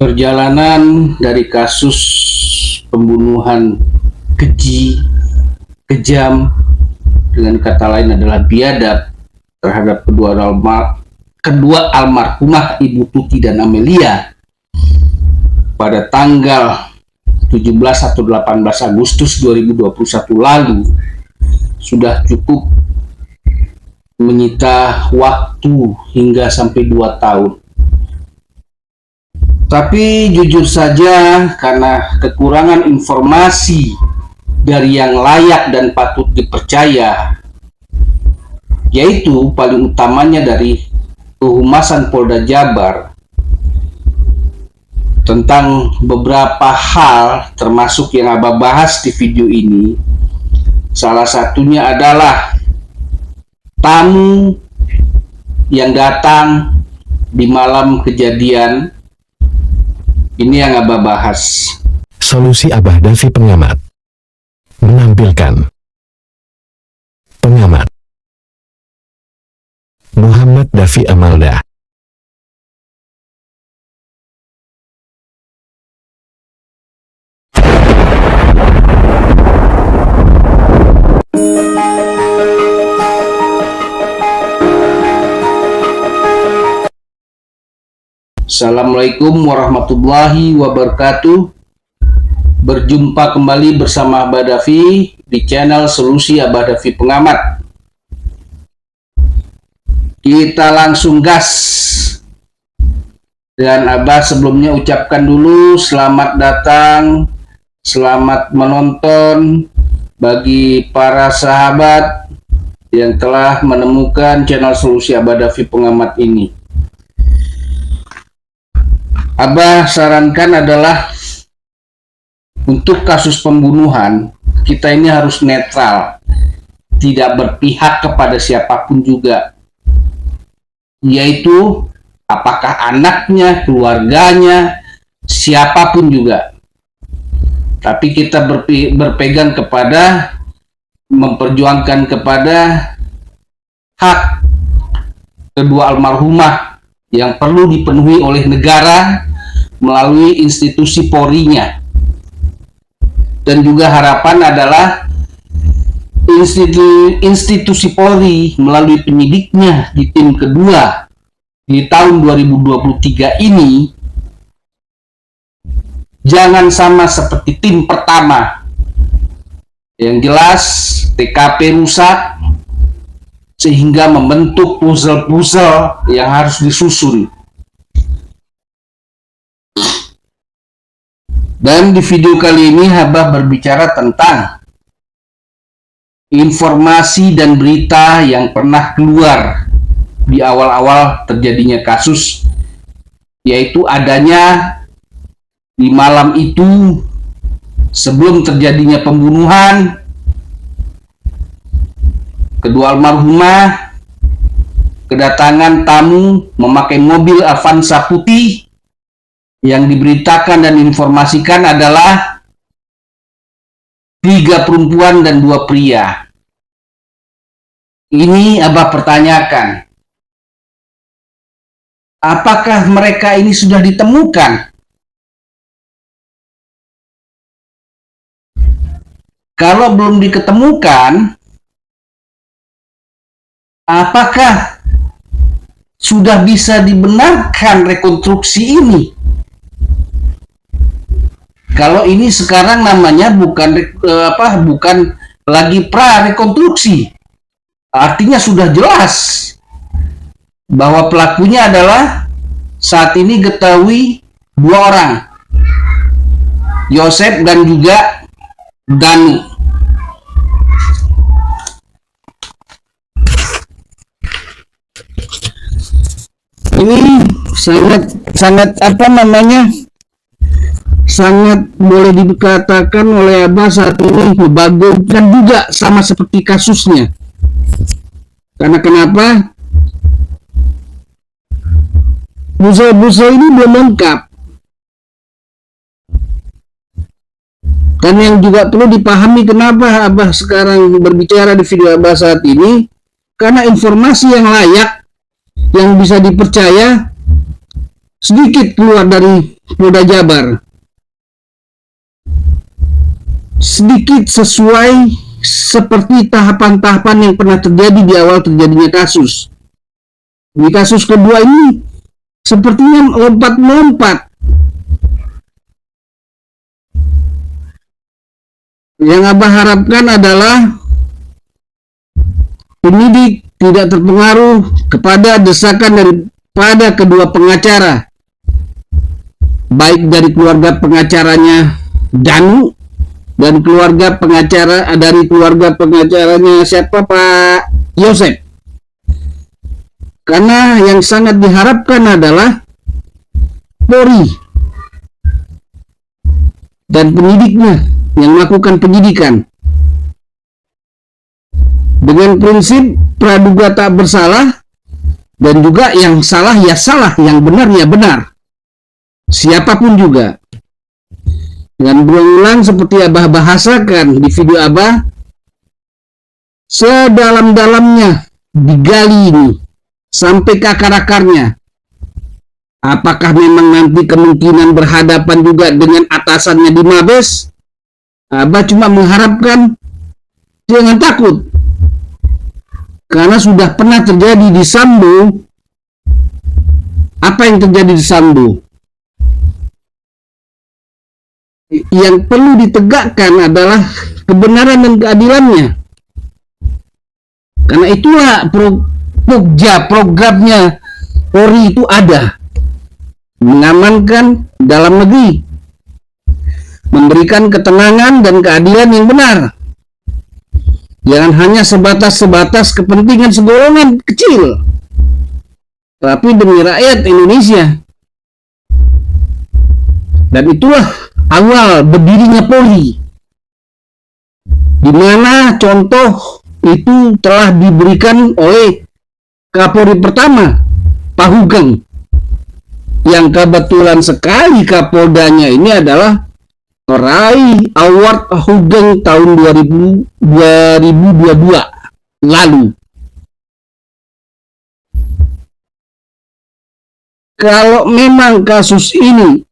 Perjalanan dari kasus pembunuhan keji, kejam, dengan kata lain adalah biadab terhadap kedua almarhumah Ibu Tuti dan Amelia pada tanggal 17 atau 18 Agustus 2021 lalu sudah cukup menyita waktu hingga sampai 2 tahun. Tapi jujur saja, karena kekurangan informasi dari yang layak dan patut dipercaya, yaitu paling utamanya dari Kehumasan Polda Jabar, tentang beberapa hal termasuk yang Abah bahas di video ini. Salah satunya adalah tamu yang datang di malam kejadian. Ini yang Abah bahas. Solusi Abah Davi Pengamat menampilkan pengamat Muhammad Davi Amalda. Assalamualaikum warahmatullahi wabarakatuh. Berjumpa kembali bersama Abah Davi di channel Solusi Abah Davi Pengamat. Kita langsung gas. Dan Abah sebelumnya ucapkan dulu selamat datang, selamat menonton bagi para sahabat yang telah menemukan channel Solusi Abah Davi Pengamat ini. Abah sarankan adalah untuk kasus pembunuhan kita ini harus netral, tidak berpihak kepada siapapun juga, yaitu apakah anaknya, keluarganya, siapapun juga. Tapi kita berpegang kepada, memperjuangkan kepada hak kedua almarhumah yang perlu dipenuhi oleh negara melalui institusi Polri-nya. Dan juga harapan adalah institusi Polri melalui penyidiknya di tim kedua di tahun 2023 ini jangan sama seperti tim pertama. Yang jelas TKP rusak sehingga membentuk puzzle-puzzle yang harus disusun. Dan di video kali ini Abah berbicara tentang informasi dan berita yang pernah keluar di awal-awal terjadinya kasus, yaitu adanya di malam itu sebelum terjadinya pembunuhan, kedua almarhumah kedatangan tamu memakai mobil Avanza putih. Yang diberitakan dan informasikan adalah 3 perempuan dan 2 pria. Ini Abah pertanyakan, apakah mereka ini sudah ditemukan? Kalau belum diketemukan, apakah sudah bisa dibenarkan rekonstruksi ini? Kalau ini sekarang namanya bukan lagi pra-rekonstruksi, artinya sudah jelas bahwa pelakunya adalah saat ini diketahui 2 orang, Yosep dan juga Danu. Ini sangat sangat boleh dikatakan oleh Abah saat ini membagokan juga, sama seperti kasusnya. Karena kenapa? Puzzle-puzzle ini belum lengkap. Dan yang juga perlu dipahami kenapa Abah sekarang berbicara di video Abah saat ini, karena informasi yang layak, yang bisa dipercaya, sedikit keluar dari Polda Jabar, sedikit sesuai seperti tahapan-tahapan yang pernah terjadi di awal terjadinya kasus. Di kasus kedua ini sepertinya lompat-lompat. Yang Abah harapkan adalah penyidik tidak terpengaruh kepada desakan daripada kedua pengacara, baik dari keluarga pengacaranya Danu dan keluarga pengacara dari keluarga pengacaranya siapa, Pak Yosep. Karena yang sangat diharapkan adalah Polri dan penyidiknya yang melakukan penyidikan dengan prinsip praduga tak bersalah, dan juga yang salah ya salah, yang benar ya benar, siapapun juga. Dengan berulang seperti Abah bahasakan di video Abah, sedalam-dalamnya digali ini sampai ke akar-akarnya. Apakah memang nanti kemungkinan berhadapan juga dengan atasannya di Mabes? Abah cuma mengharapkan jangan takut, karena sudah pernah terjadi di Sambo. Apa yang terjadi di Sambo? Yang perlu ditegakkan adalah kebenaran dan keadilannya. Karena itulah programnya Polri itu ada, mengamankan dalam negeri, memberikan ketenangan dan keadilan yang benar. Jangan hanya sebatas kepentingan segolongan kecil, tapi demi rakyat Indonesia. Dan itulah awal berdirinya Polri, di mana contoh itu telah diberikan oleh Kapolri pertama, Pak Hugeng, yang kebetulan sekali Kapoldanya ini adalah meraih award Hugeng tahun 2022 lalu. Kalau memang kasus ini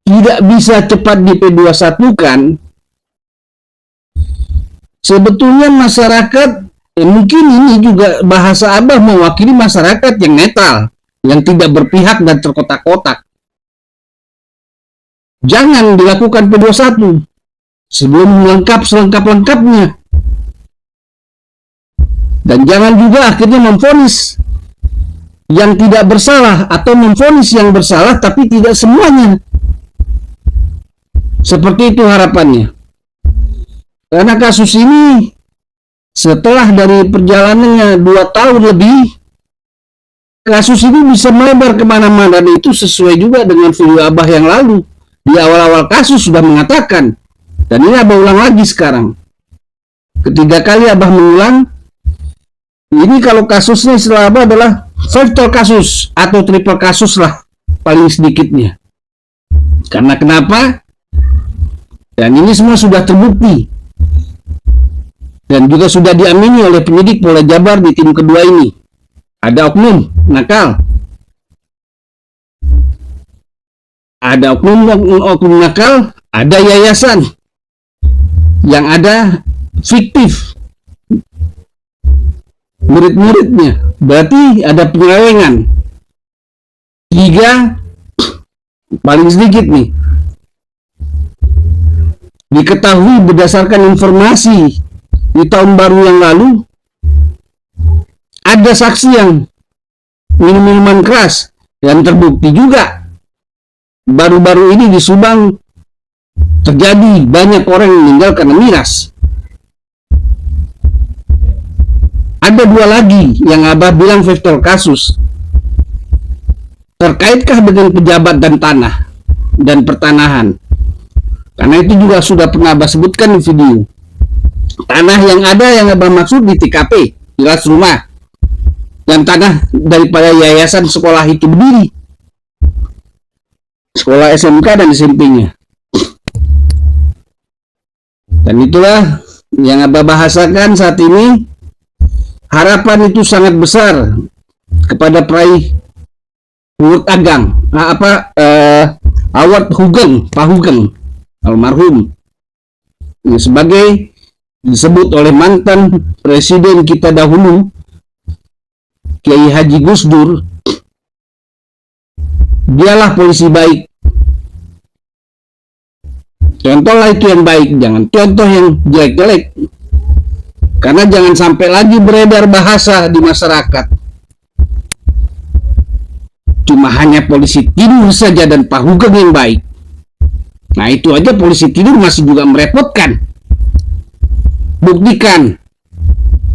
tidak bisa cepat di P21-kan, sebetulnya masyarakat, mungkin ini juga bahasa Abah mewakili masyarakat yang netral, yang tidak berpihak dan terkotak-kotak. Jangan dilakukan P21 sebelum melengkap selengkap-lengkapnya. Dan jangan juga akhirnya memvonis yang tidak bersalah atau memvonis yang bersalah tapi tidak semuanya. Seperti itu harapannya. Karena kasus ini setelah dari perjalanannya 2 tahun lebih, kasus ini bisa melebar kemana-mana, dan itu sesuai juga dengan video Abah yang lalu. Di awal-awal kasus sudah mengatakan, dan ini Abah ulang lagi sekarang. Ketiga kali Abah mengulang, ini kalau kasusnya istilah Abah adalah virtual kasus atau triple kasus lah paling sedikitnya. Karena kenapa? Dan ini semua sudah terbukti dan juga sudah diamini oleh penyidik Polda Jabar di tim kedua ini. Ada oknum nakal, ada oknum nakal, ada yayasan yang ada fiktif murid-muridnya, berarti ada penyelewengan. 3 paling sedikit nih, diketahui berdasarkan informasi di tahun baru yang lalu, ada saksi yang minum minuman keras, dan terbukti juga baru-baru ini di Subang terjadi banyak orang yang meninggal karena miras. Ada 2 lagi yang Abah bilang virtual kasus. Terkaitkah dengan pejabat dan tanah dan pertanahan? Karena itu juga sudah pernah Abah sebutkan di video. Tanah yang ada yang Abah maksud di TKP, jelas rumah, dan tanah daripada yayasan sekolah itu berdiri, sekolah SMK dan SMP-nya. Dan itulah yang Abah bahasakan saat ini. Harapan itu sangat besar kepada peraih Hugeng Agang, Awad Hugeng, Pak Hugeng almarhum, sebagai disebut oleh mantan presiden kita dahulu Kiai Haji Gus Dur, dialah polisi baik. Contohlah itu yang baik, jangan contoh yang jelek-jelek. Karena jangan sampai lagi beredar bahasa di masyarakat, cuma hanya polisi tidur saja dan Pak Hugeng yang baik. Nah itu aja polisi tidur masih juga merepotkan.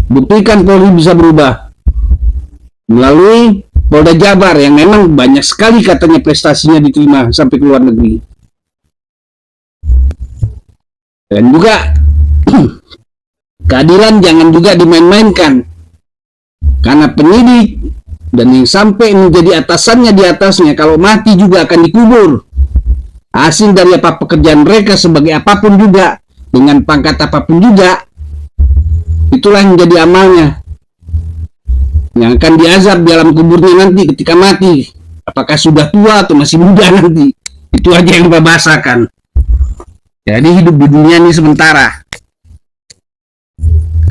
Buktikan Polri bisa berubah melalui Polda Jabar yang memang banyak sekali katanya prestasinya diterima sampai ke luar negeri. Dan juga keadilan jangan juga dimain-mainkan, karena penyidik dan yang sampai menjadi atasannya di atasnya kalau mati juga akan dikubur. Hasil dari apa pekerjaan mereka sebagai apapun juga, dengan pangkat apapun juga, itulah yang jadi amalnya, yang akan diazab di alam kuburnya nanti ketika mati. Apakah sudah tua atau masih muda nanti, itu aja yang bahasakan. Jadi hidup di dunia ini sementara.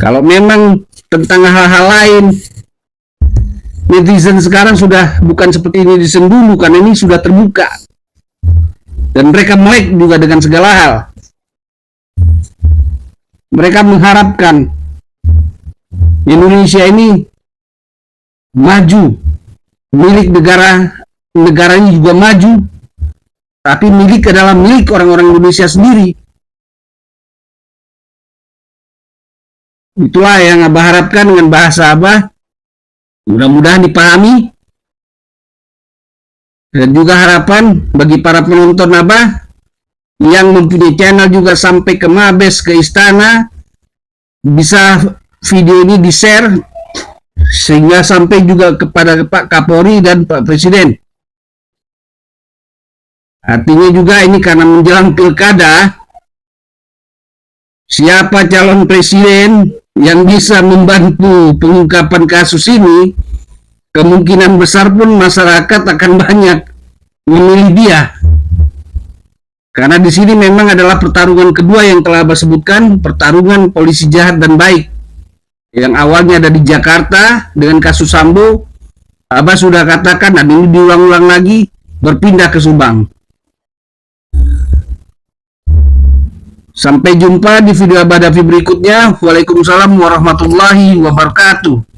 Kalau memang tentang hal-hal lain, netizen sekarang sudah bukan seperti netizen dulu, karena ini sudah terbuka dan mereka melek juga dengan segala hal. Mereka mengharapkan Indonesia ini maju, milik negaranya juga maju, tapi milik adalah milik orang-orang Indonesia sendiri. Itulah yang Abah harapkan dengan bahasa Abah, mudah-mudahan dipahami. Dan juga harapan bagi para penonton Abah yang mempunyai channel juga sampai ke Mabes, ke istana, bisa video ini di-share sehingga sampai juga kepada Pak Kapolri dan Pak Presiden. Artinya juga ini karena menjelang pilkada, siapa calon presiden yang bisa membantu pengungkapan kasus ini, kemungkinan besar pun masyarakat akan banyak memilih dia. Karena di sini memang adalah pertarungan kedua yang telah Abah sebutkan, pertarungan polisi jahat dan baik. Yang awalnya ada di Jakarta dengan kasus Sambo, Abah sudah katakan dan ini diulang-ulang lagi, berpindah ke Subang. Sampai jumpa di video Abah Davi berikutnya. Waalaikumsalam warahmatullahi wabarakatuh.